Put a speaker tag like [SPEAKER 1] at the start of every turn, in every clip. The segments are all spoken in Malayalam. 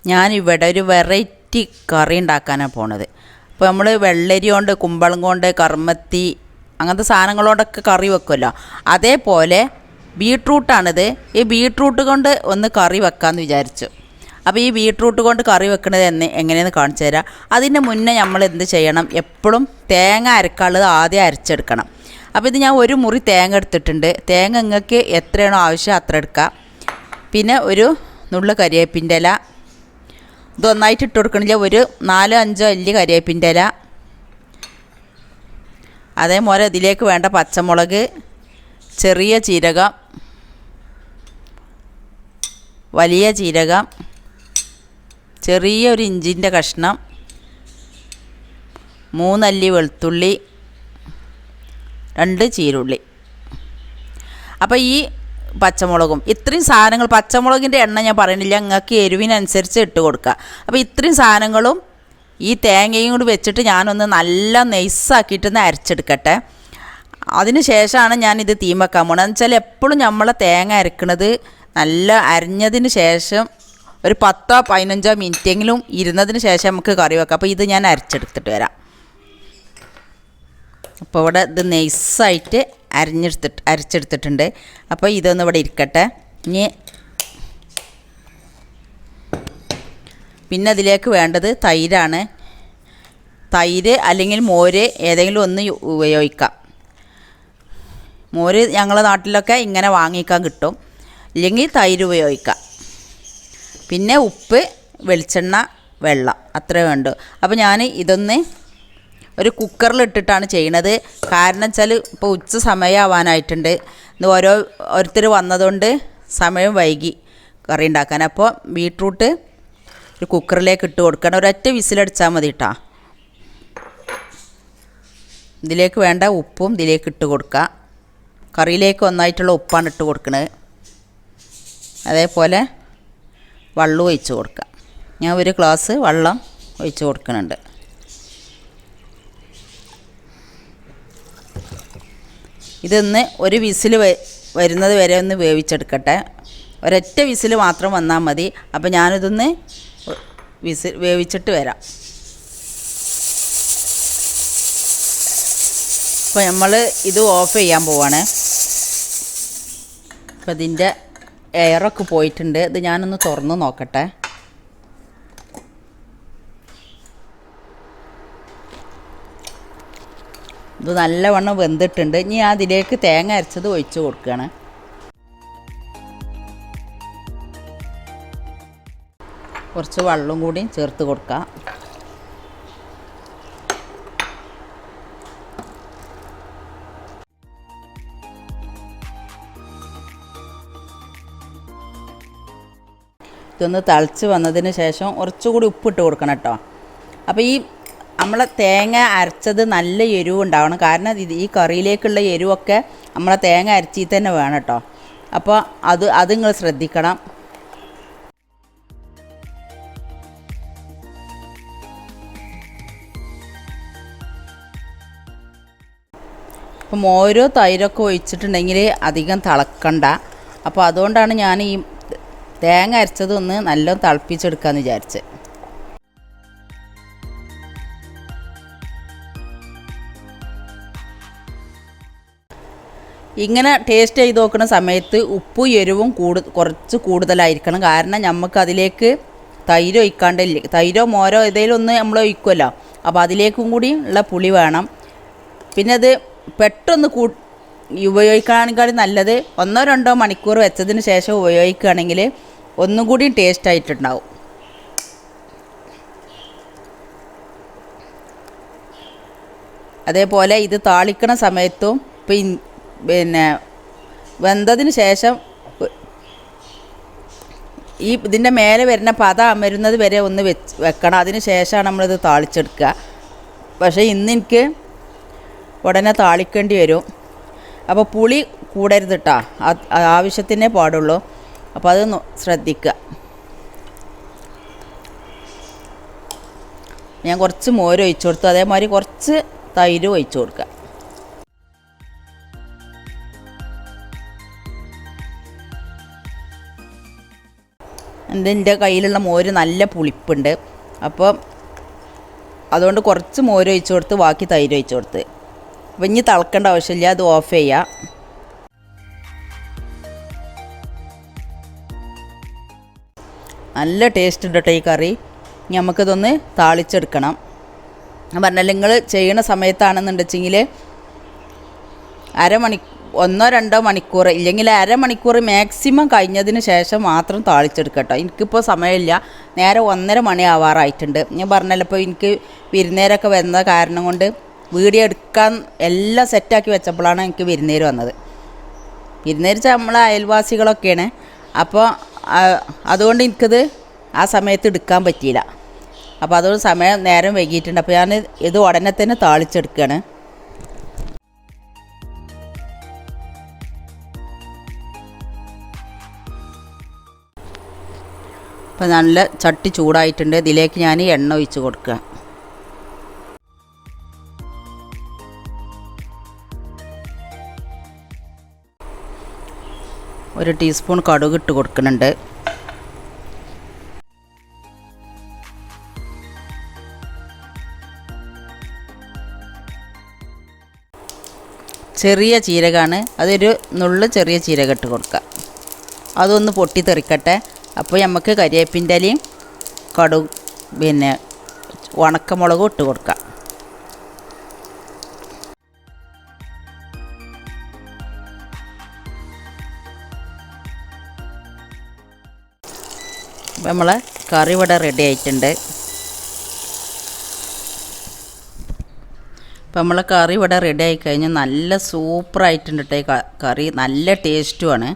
[SPEAKER 1] ഞാനിവിടെ ഒരു വെറൈറ്റി കറി ഉണ്ടാക്കാനാണ് പോണത്. അപ്പോൾ നമ്മൾ വെള്ളരി കൊണ്ട്, കുമ്പളം കൊണ്ട്, കർമ്മത്തി അങ്ങനത്തെ സാധനങ്ങളോടൊക്കെ കറി വെക്കുമല്ലോ, അതേപോലെ ബീട്രൂട്ടാണിത്. ഈ ബീട്രൂട്ട് കൊണ്ട് ഒന്ന് കറി വെക്കാമെന്ന് വിചാരിച്ചു. അപ്പോൾ ഈ ബീട്രൂട്ട് കൊണ്ട് കറി വെക്കുന്നത് എങ്ങനെയെന്ന് കാണിച്ചു തരാം. അതിന് മുന്നേ നമ്മൾ എന്ത് ചെയ്യണം, എപ്പോഴും തേങ്ങ അരക്കാനുള്ളത് ആദ്യം അരച്ചെടുക്കണം. അപ്പോൾ ഇത് ഞാൻ ഒരു മുറി തേങ്ങ എടുത്തിട്ടുണ്ട്. തേങ്ങ നിങ്ങൾക്ക് എത്രയാണോ ആവശ്യം അത്ര എടുക്കുക. പിന്നെ ഒരു നുള്ള കരിവേപ്പിൻ്റെ ഇല, ഇതൊന്നായിട്ട് ഇട്ട് കൊടുക്കണില്ല, ഒരു 4-5 അല്ലി കരിവേപ്പിൻ്റെ ഇല. അതേപോലെ ഇതിലേക്ക് വേണ്ട പച്ചമുളക്, ചെറിയ ജീരകം, വലിയ ജീരകം, ചെറിയൊരു ഇഞ്ചിൻ്റെ കഷ്ണം, 3 അല്ലി വെളുത്തുള്ളി, 2 ചീരുള്ളി. അപ്പോൾ ഈ പച്ചമുളകും ഇത്രയും സാധനങ്ങൾ, പച്ചമുളകിൻ്റെ എണ്ണ ഞാൻ പറയുന്നില്ല, നിങ്ങൾക്ക് എരിവിനനുസരിച്ച് ഇട്ട് കൊടുക്കുക. അപ്പോൾ ഇത്രയും സാധനങ്ങളും ഈ തേങ്ങയും കൂടി വെച്ചിട്ട് ഞാനൊന്ന് നല്ല നൈസാക്കിയിട്ടൊന്ന് അരച്ചെടുക്കട്ടെ. അതിന് ശേഷമാണ് ഞാനിത് തീ വെക്കാൻ പോകണം. എന്ന് വെച്ചാൽ എപ്പോഴും നമ്മളെ തേങ്ങ അരക്കണത് നല്ല അരിഞ്ഞതിന് ശേഷം ഒരു 10-15 മിനിറ്റെങ്കിലും ഇരുന്നതിന് ശേഷം നമുക്ക് കറി വെക്കാം. അപ്പോൾ ഇത് ഞാൻ അരച്ചെടുത്തിട്ട് വരാം. അപ്പോൾ ഇവിടെ ഇത് നൈസായിട്ട് അരച്ചെടുത്തിട്ടുണ്ട്. അപ്പോൾ ഇതൊന്നും ഇവിടെ ഇരിക്കട്ടെ. ഇനി പിന്നെ അതിലേക്ക് വേണ്ടത് തൈരാണ്. തൈര് അല്ലെങ്കിൽ മോര് ഏതെങ്കിലും ഒന്ന് ഉപയോഗിക്കാം. മോര് ഞങ്ങളുടെ നാട്ടിലൊക്കെ ഇങ്ങനെ വാങ്ങിക്കാൻ കിട്ടും, ഇല്ലെങ്കിൽ തൈര് ഉപയോഗിക്കാം. പിന്നെ ഉപ്പ്, വെളിച്ചെണ്ണ, വെള്ളം, അത്രേ വേണ്ടു. അപ്പോൾ ഞാൻ ഇതൊന്ന് ഒരു കുക്കറിലിട്ടിട്ടാണ് ചെയ്യണത്. കാരണം വെച്ചാൽ ഇപ്പോൾ ഉച്ച സമയമാവാനായിട്ടുണ്ട്. ഇന്ന് ഓരോരുത്തർ വന്നതുകൊണ്ട് സമയം വൈകി കറി ഉണ്ടാക്കാൻ. അപ്പോൾ ബീട്രൂട്ട് ഒരു കുക്കറിലേക്ക് ഇട്ട് കൊടുക്കണം. ഒരൊറ്റ വിസിലടിച്ചാൽ മതി കേട്ടോ. ഇതിലേക്ക് വേണ്ട ഉപ്പും ഇതിലേക്ക് ഇട്ട് കൊടുക്കുക. കറിയിലേക്ക് ഒന്നായിട്ടുള്ള ഉപ്പാണ് ഇട്ട് കൊടുക്കുന്നത്. അതേപോലെ വെള്ളം ഒഴിച്ച് കൊടുക്കുക. ഞാൻ ഒരു ഗ്ലാസ് വെള്ളം ഒഴിച്ച് കൊടുക്കുന്നുണ്ട്. ഇതൊന്ന് ഒരു വിസിൽ വരുന്നത് വരെ ഒന്ന് വേവിച്ചെടുക്കട്ടെ. ഒരൊറ്റ വിസിൽ മാത്രം വന്നാൽ മതി. അപ്പോൾ ഞാനിതൊന്ന് വേവിച്ചിട്ട് വരാം. അപ്പോൾ നമ്മൾ ഇത് ഓഫ് ചെയ്യാൻ പോവാണ്. അപ്പോൾ ഇതിൻ്റെ എയറൊക്കെ പോയിട്ടുണ്ട്. ഇത് ഞാനൊന്ന് തുറന്ന് നോക്കട്ടെ. ഇത് നല്ലവണ്ണം വെന്തിട്ടുണ്ട്. ഇനി അതിലേക്ക് തേങ്ങ അരച്ചത് ഒഴിച്ച് കൊടുക്കുകയാണ്. കുറച്ച് വെള്ളം കൂടി ചേർത്ത് കൊടുക്കുക. ഇതൊന്ന് തിളച്ച് വന്നതിന് ശേഷം കുറച്ചുകൂടി ഉപ്പിട്ട് കൊടുക്കണം കേട്ടോ. അപ്പോൾ ഈ നമ്മളെ തേങ്ങ അരച്ചത് നല്ല എരിവ് ഉണ്ടാവണം. കാരണം ഈ കറിയിലേക്കുള്ള എരിവൊക്കെ നമ്മളെ തേങ്ങ അരച്ചിൽ തന്നെ വേണം കേട്ടോ. അപ്പോൾ അത് നിങ്ങൾ ശ്രദ്ധിക്കണം. അപ്പം ഓരോ തൈരൊക്കെ ഒഴിച്ചിട്ടുണ്ടെങ്കിൽ അധികം തിളക്കണ്ട. അപ്പോൾ അതുകൊണ്ടാണ് ഞാൻ ഈ തേങ്ങ അരച്ചതൊന്ന് നല്ലോണം തിളപ്പിച്ചെടുക്കാമെന്ന് വിചാരിച്ച്. ഇങ്ങനെ ടേസ്റ്റ് ചെയ്ത് നോക്കുന്ന സമയത്ത് ഉപ്പും എരിവും കുറച്ച് കൂടുതലായിരിക്കണം. കാരണം നമുക്ക് അതിലേക്ക് തൈര് ഒഴിക്കാണ്ടില്ല, തൈരോ മോരോ ഏതെങ്കിലും ഒന്ന് നമ്മൾ ഒഴിക്കുമല്ലോ. അപ്പോൾ അതിലേക്കും കൂടി ഉള്ള പുളി വേണം. പിന്നെ അത് പെട്ടെന്ന് ഉപയോഗിക്കുകയാണെങ്കിൽ നല്ലത് 1-2 മണിക്കൂർ വെച്ചതിന് ശേഷം ഉപയോഗിക്കുകയാണെങ്കിൽ ഒന്നും കൂടി ടേസ്റ്റ് ആയിട്ടുണ്ടാവും. അതേപോലെ ഇത് താളിക്കണ സമയത്തും പിന്നെ വെന്തതിന് ശേഷം ഇതിൻ്റെ മേലെ വരുന്ന പത അമരുന്നത് വരെ ഒന്ന് വെക്കണം. അതിന് ശേഷമാണ് നമ്മളിത് താളിച്ചെടുക്കുക. പക്ഷേ ഇന്ന് എനിക്ക് ഉടനെ താളിക്കേണ്ടി വരും. അപ്പോൾ പുളി കൂടരുത് കേട്ടോ, ആവശ്യത്തിനേ പാടുള്ളൂ. അപ്പോൾ അത് ശ്രദ്ധിക്കുക. ഞാൻ കുറച്ച് മോര് ഒഴിച്ചു കൊടുത്തു. അതേമാതിരി കുറച്ച് തൈര് ഒഴിച്ചു കൊടുക്കുക. എൻ്റെ കയ്യിലുള്ള മോര് നല്ല പുളിപ്പുണ്ട്. അപ്പോൾ അതുകൊണ്ട് കുറച്ച് മോര് ഒഴിച്ച് കൊടുത്ത് ബാക്കി തൈര് ഒഴിച്ച് കൊടുത്ത്. അപ്പോൾ ഇനി തിളക്കേണ്ട ആവശ്യമില്ല, അത് ഓഫ് ചെയ്യുക. നല്ല ടേസ്റ്റ് ഉണ്ട് കേട്ടോ ഈ കറി. ഇനി നമുക്കിതൊന്ന് താളിച്ചെടുക്കണം. ഞാൻ പറഞ്ഞല്ലോ, നിങ്ങൾ ചെയ്യണ സമയത്താണെന്നുണ്ടെച്ചെങ്കിൽ 1-2 മണിക്കൂർ ഇല്ലെങ്കിൽ അരമണിക്കൂർ മാക്സിമം കഴിഞ്ഞതിന് ശേഷം മാത്രം താളിച്ചെടുക്കട്ടോ. എനിക്കിപ്പോൾ സമയമില്ല, നേരെ 1:30 മണി ആവാറായിട്ടുണ്ട്. ഞാൻ പറഞ്ഞല്ലോ, ഇപ്പോൾ എനിക്ക് വിരുന്നേരൊക്കെ വന്ന കാരണം കൊണ്ട് വീഡിയോ എടുക്കാൻ എല്ലാം സെറ്റാക്കി വെച്ചപ്പോഴാണ് എനിക്ക് വിരുന്നേര് വന്നത്. വിരുന്നേര് നമ്മളെ അയൽവാസികളൊക്കെയാണ്. അപ്പോൾ അതുകൊണ്ട് എനിക്കത് ആ സമയത്ത് എടുക്കാൻ പറ്റിയില്ല. അപ്പോൾ അതുകൊണ്ട് നേരം വൈകിയിട്ടുണ്ട്. അപ്പോൾ ഞാൻ ഇത് ഉടനെ തന്നെ താളിച്ചെടുക്കുകയാണ്. അപ്പോൾ നല്ല ചട്ടി ചൂടായിട്ടുണ്ട്. ഇതിലേക്ക് ഞാൻ എണ്ണ ഒഴിച്ച് കൊടുക്കുക. ഒരു ടീസ്പൂൺ കടുക് ഇട്ട് കൊടുക്കുന്നുണ്ട്. ചെറിയ ജീരകമാണ്, അതൊരു നുള്ളു ചെറിയ ജീരകം ഇട്ട് കൊടുക്കുക. അതൊന്ന് പൊട്ടിത്തെറിക്കട്ടെ. അപ്പോൾ നമുക്ക് കരിവേപ്പിൻ്റെ ഇലയും പിന്നെ ഉണക്കമുളകും ഇട്ട് കൊടുക്കാം. അപ്പോൾ നമ്മളെ കറി ഇവിടെ റെഡി ആയിട്ടുണ്ട്. അപ്പോൾ നമ്മളെ കറി ഇവിടെ റെഡി ആയി കഴിഞ്ഞാൽ നല്ല സൂപ്പറായിട്ടുണ്ട് കേട്ടോ. കറി നല്ല ടേസ്റ്റുമാണ്.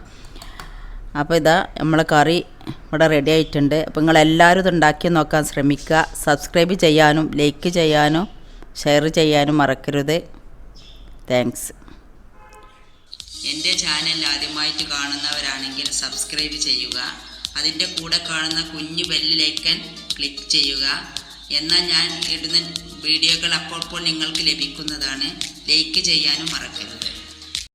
[SPEAKER 1] അപ്പോൾ ഇതാ നമ്മളെ കറി ഇവിടെ റെഡി ആയിട്ടുണ്ട്. അപ്പോൾ നിങ്ങളെല്ലാവരും ഇത് ഉണ്ടാക്കി നോക്കാൻ ശ്രമിക്കുക. സബ്സ്ക്രൈബ് ചെയ്യാനും ലൈക്ക് ചെയ്യാനും ഷെയർ ചെയ്യാനും മറക്കരുത്. താങ്ക്സ്. എൻ്റെ ചാനൽ ആദ്യമായിട്ട് കാണുന്നവരാണെങ്കിൽ സബ്സ്ക്രൈബ് ചെയ്യുക. അതിൻ്റെ കൂടെ കാണുന്ന കുഞ്ഞു ബെല്ലിലേക്കൻ ക്ലിക്ക് ചെയ്യുക. എന്നാൽ ഞാൻ ഇടുന്ന വീഡിയോകൾ അപ്പോൾ നിങ്ങൾക്ക് ലഭിക്കുന്നതാണ്. ലൈക്ക് ചെയ്യാനും മറക്കരുത്.